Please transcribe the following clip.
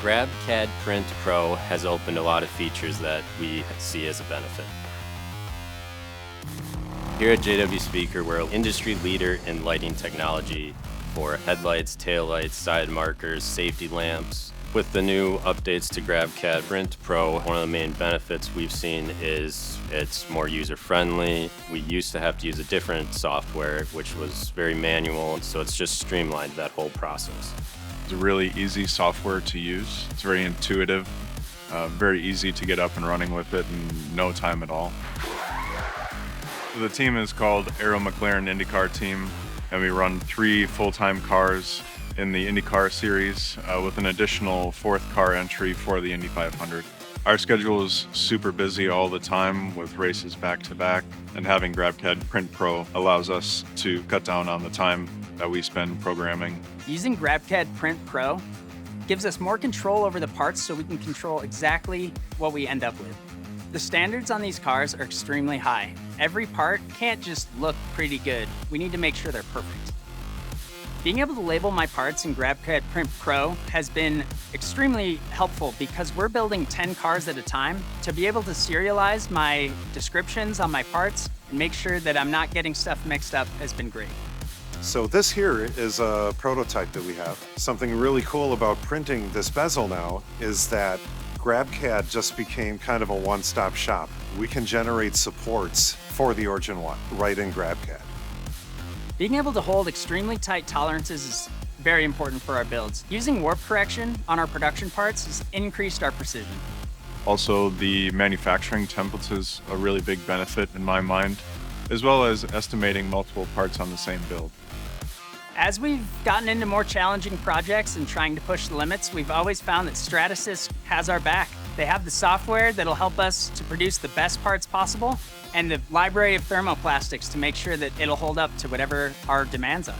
GrabCAD Print Pro has opened a lot of features that we see as a benefit. Here at JW Speaker, we're an industry leader in lighting technology for headlights, taillights, side markers, safety lamps. With the new updates to GrabCAD Print Pro, one of the main benefits we've seen is it's more user-friendly. We used to have to use a different software, which was very manual, so it's just streamlined that whole process. It's a really easy software to use. It's very intuitive, very easy to get up and running with it in no time at all. The team is called McLaren IndyCar team, and we run 3 full-time cars in the IndyCar series with an additional 4th car entry for the Indy 500. Our schedule is super busy all the time with races back to back, and having GrabCAD Print Pro allows us to cut down on the time that we spend programming. Using GrabCAD Print Pro gives us more control over the parts so we can control exactly what we end up with. The standards on these cars are extremely high. Every part can't just look pretty good. We need to make sure they're perfect. Being able to label my parts in GrabCAD Print Pro has been extremely helpful because we're building 10 cars at a time. To be able to serialize my descriptions on my parts and make sure that I'm not getting stuff mixed up has been great. So this here is a prototype that we have. Something really cool about printing this bezel now is that GrabCAD just became kind of a one-stop shop. We can generate supports for the Origin One right in GrabCAD. Being able to hold extremely tight tolerances is very important for our builds. Using warp correction on our production parts has increased our precision. Also, the manufacturing templates is a really big benefit in my mind, as well as estimating multiple parts on the same build. As we've gotten into more challenging projects and trying to push the limits, we've always found that Stratasys has our back. They have the software that'll help us to produce the best parts possible and the library of thermoplastics to make sure that it'll hold up to whatever our demands are.